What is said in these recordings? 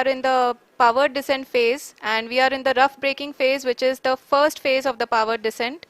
are in the powered descent phase, and we are in the rough braking phase, which is the first phase of the powered descent.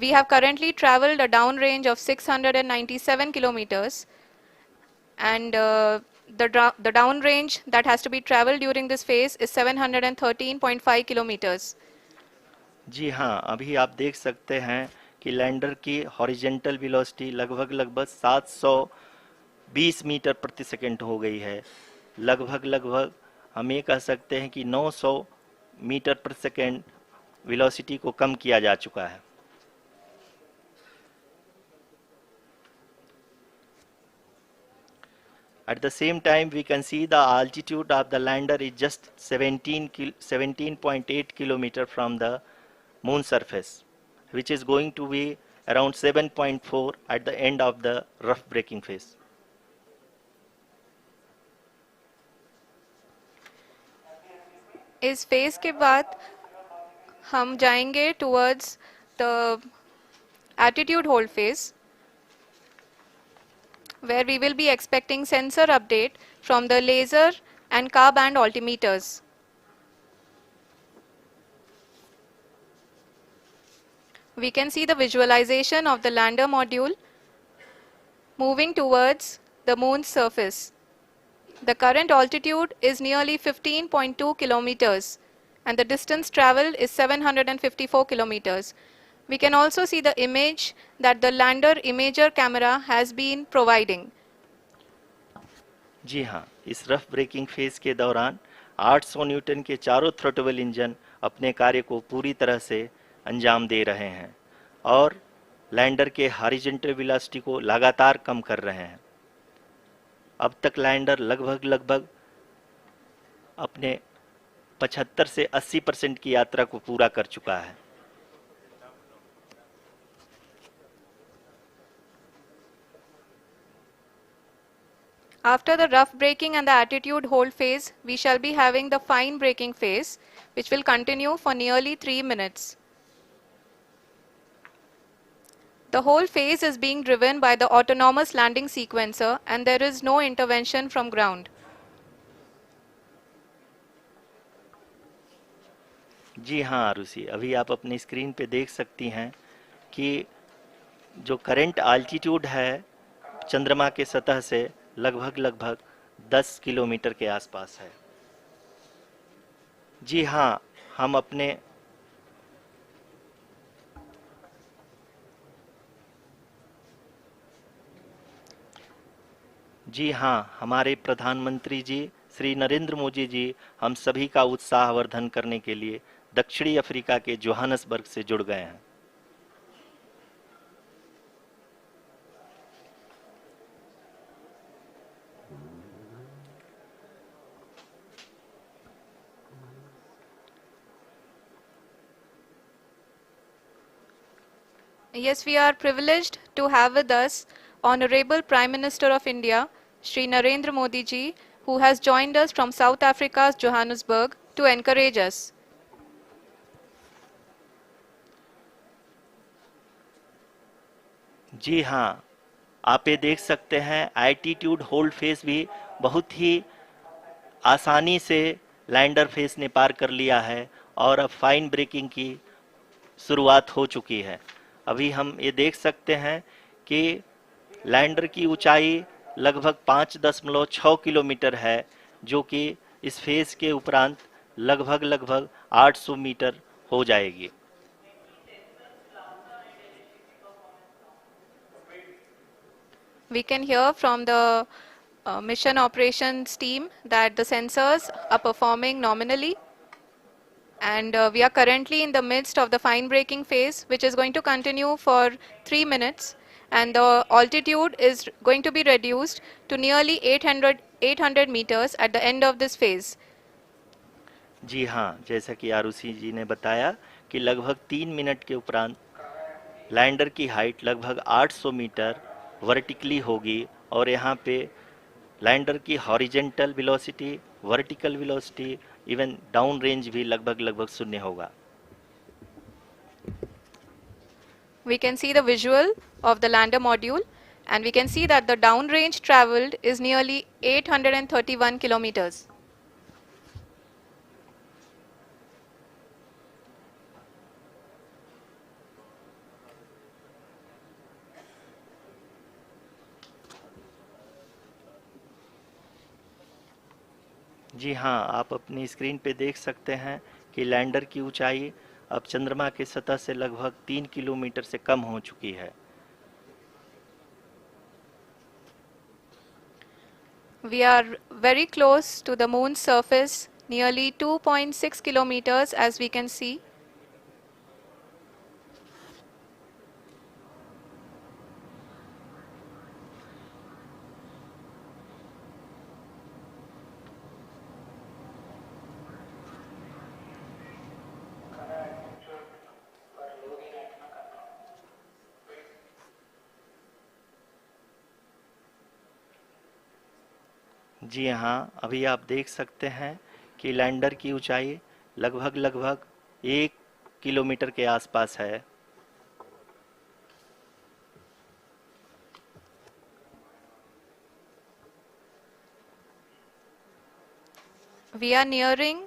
We have currently traveled a downrange of 697 kilometers, and the downrange that has to be traveled during this phase is 713.5 kilometers. जी हाँ, अभी आप देख सकते हैं कि lander की horizontal velocity लगभग 720 metre प्रति सेकंड हो गई है। लगभग हम ये कह सकते हैं कि 900 मीटर प्रति सेकंड वेलोसिटी को कम किया जा चुका है। At the same time, we can see the altitude of the lander is just 17.8 kilometer from the moon surface, which is going to be around 7.4 at the end of the rough braking phase. इस phase के बाद हम जाएंगे towards the attitude hold phase, where we will be expecting sensor update from the laser and car band altimeters. We can see the visualization of the lander module moving towards the moon's surface. The current altitude is nearly 15.2 kilometers, and the distance traveled is 754 kilometers. We can also see the image that the lander imager camera has been providing. जी हाँ, इस rough breaking phase के दौरान 800 Newton के चारों throttle engine अपने कार्य को पूरी तरह से अंजाम दे रहे हैं और लैंडर के हॉरिजॉन्टल वेलोसिटी को लगातार कम कर रहे हैं। अब तक लैंडर लगभग अपने 75 से 80% की यात्रा को पूरा कर चुका है। After the rough braking and the attitude hold phase, we shall be having the fine braking phase, which will continue for nearly 3 minutes. The whole phase is being driven by the autonomous landing sequencer, and there is no intervention from ground. जी हाँ आरुषि, अभी आप अपनी screen पे देख सकती हैं कि जो करंट आल्टीट्यूड है चंद्रमा के सतह से लगभग 10 किलोमीटर के आसपास है। जी हाँ, हमारे प्रधानमंत्री जी श्री नरेंद्र मोदी जी हम सभी का उत्साहवर्धन करने के लिए दक्षिणी अफ्रीका के जोहानसबर्ग से जुड़ गए हैं। Yes, we are privileged to have with us Honorable Prime Minister of India, Shri Narendra Modi ji, who has joined us from South Africa's Johannesburg to encourage us. जी हाँ, आप ये देख सकते हैं एल्टीट्यूड होल्ड फेस भी बहुत ही आसानी से लैंडर फेस ने पार कर लिया है और अब फाइन ब्रेकिंग की शुरुआत हो चुकी है। अभी हम ये देख सकते हैं कि लैंडर की ऊंचाई लगभग 5.6 किलोमीटर है, जो कि इस फेज के उपरांत लगभग 800 मीटर हो जाएगी। We can hear from the mission operations team that the sensors are performing nominally, and we are currently in the midst of the fine braking phase, which is going to continue for 3 minutes, and the altitude is going to be reduced to nearly 800 meters at the end of this phase. जी हाँ, जैसा कि आरुषि जी ने बताया कि लगभग 3 minute के उपरांत lander की हाइट लगभग 800 मीटर वर्टिकली होगी और यहाँ पे लैंडर की horizontal velocity, vertical velocity, even down range भी लगभग शून्य होगा। We can see the visual of the lander module, and we can see that the downrange traveled is nearly 831 kilometers. जी हाँ, आप अपनी स्क्रीन पे देख सकते हैं कि लैंडर की ऊंचाई अब चंद्रमा की सतह से लगभग 3 किलोमीटर से कम हो चुकी है। We are very close to the moon's surface, nearly 2.6 kilometers as we can see. जी हाँ, अभी आप देख सकते हैं कि लैंडर की ऊंचाई लगभग 1 किलोमीटर के आसपास है। We are nearing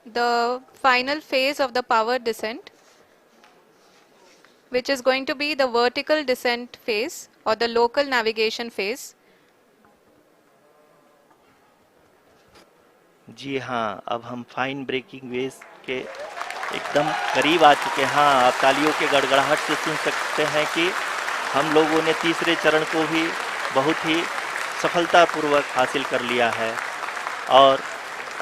the final phase of the power descent, which is going to be the vertical descent phase or the local navigation phase. जी हाँ, अब हम फाइन ब्रेकिंग वेव्स के एकदम करीब आ चुके हैं। हाँ, आप तालियों के गड़गड़ाहट से सुन सकते हैं कि हम लोगों ने तीसरे चरण को भी बहुत ही सफलतापूर्वक हासिल कर लिया है और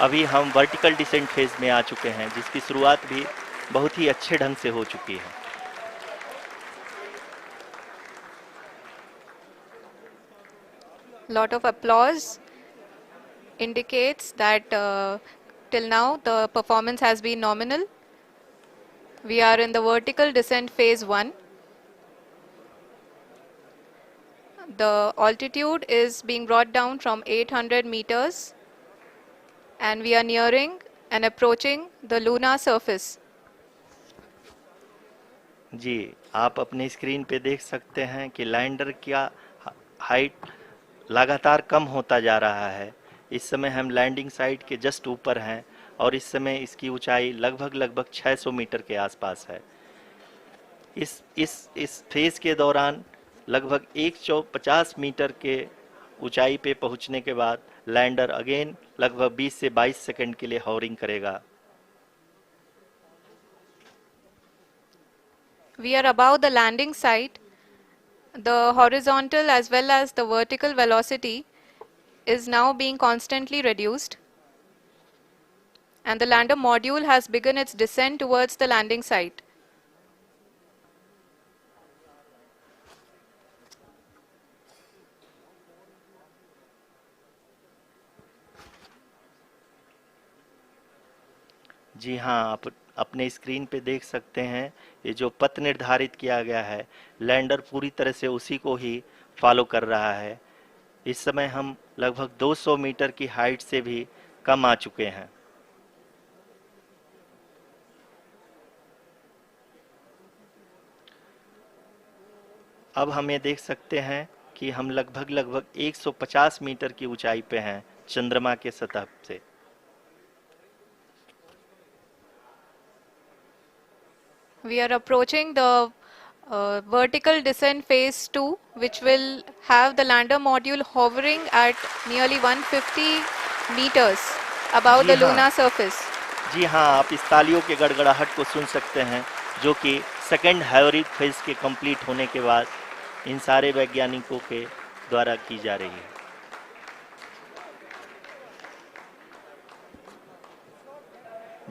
अभी हम वर्टिकल डिसेंट फेज में आ चुके हैं, जिसकी शुरुआत भी बहुत ही अच्छे ढंग से हो चुकी है। Lot of applause indicates that till now the performance has been nominal. We are in the vertical descent phase 1. The altitude is being brought down from 800 meters and we are nearing and approaching the lunar surface. जी, आप अपनी screen पे देख सकते हैं कि lander का height लगातार कम होता जा रहा है। इस समय हम लैंडिंग साइट के जस्ट ऊपर हैं और इस समय इसकी ऊंचाई लगभग 600 मीटर के आसपास है। इस फेज के दौरान लगभग 150 मीटर के ऊंचाई पे पहुंचने के बाद लैंडर अगेन लगभग 20 से 22 सेकंड के लिए हॉवरिंग करेगा। We are above the landing site. The horizontal as well as the vertical velocity is now being constantly reduced. And the lander module has begun its descent towards the landing site. जी हाँ, आप अपने screen पे देख सकते हैं ये जो पथ निर्धारित किया गया है, लैंडर पूरी तरह से उसी को ही फॉलो कर रहा है। इस समय हम लगभग 200 मीटर की हाइट से भी कम आ चुके हैं। अब हम ये देख सकते हैं कि हम लगभग 150 मीटर की ऊंचाई पे हैं चंद्रमा के सतह से। We are approaching the vertical descent phase 2, which will have the lander module hovering at nearly 150 meters above ji the हाँ, lunar surface. जी हाँ, आप इस तालियों के गड़गड़ाहट को सुन सकते हैं, जो कि सेकंड हाइब्रिड फेज के कंप्लीट होने के बाद इन सारे वैज्ञानिकों के द्वारा की जा रही है।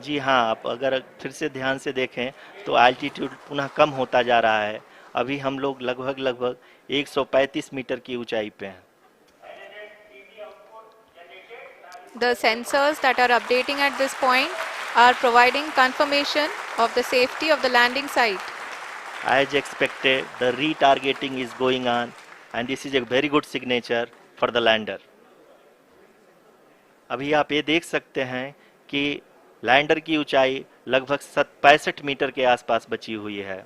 जी हाँ, आप अगर फिर से ध्यान से देखें तो एल्टीट्यूड पुनः कम होता जा रहा है। अभी हम लोग लगभग 135 मीटर की ऊंचाई पे हैं। The sensors that are updating at this point are providing confirmation of the safety of the landing site. As expected, the retargeting is going on and this is a very good signature for the lander. अभी आप ये देख सकते हैं कि lander की ऊंचाई लगभग 65 मीटर के आसपास बची हुई है।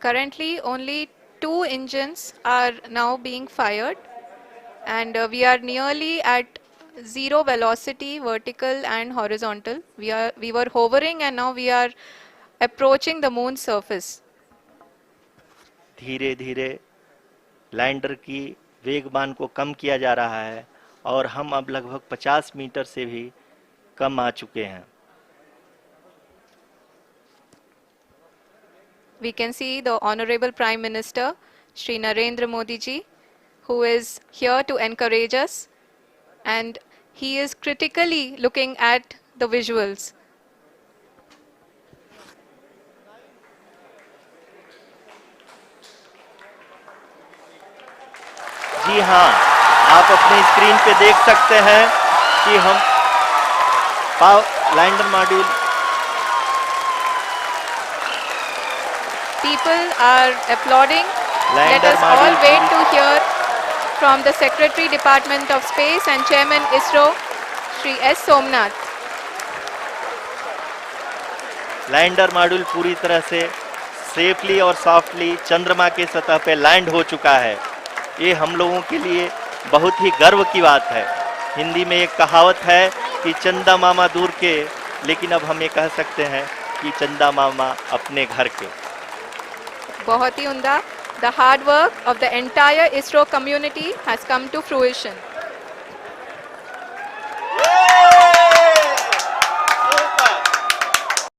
Currently, only 2 engines are now being fired, and we are nearly at zero velocity, vertical and horizontal. We were hovering, and now we are approaching the moon's surface. धीरे धीरे लैंडर की वेगमान को कम किया जा रहा है और हम अब लगभग 50 मीटर से भी कम आ चुके हैं। We can see the Honorable Prime Minister, Shri Narendra Modi ji, who is here to encourage us, and he is critically looking at the visuals. जी हाँ, आप अपनी स्क्रीन पे देख सकते हैं कि हम lander module People are applauding. Let lander us all module wait to hear from the Secretary Department of Space and Chairman ISRO, Shri S. Somnath. Lander module पूरी तरह से सेफली और सॉफ्टली चंद्रमा के सतह पे लैंड हो चुका है। ये हम लोगों के लिए बहुत ही गर्व की बात है। हिंदी में एक कहावत है कि चंदा मामा दूर के, लेकिन अब हम ये कह सकते हैं कि चंदा मामा अपने घर के। बहुत ही उम्दा. The hard work of the entire ISRO community has come to fruition.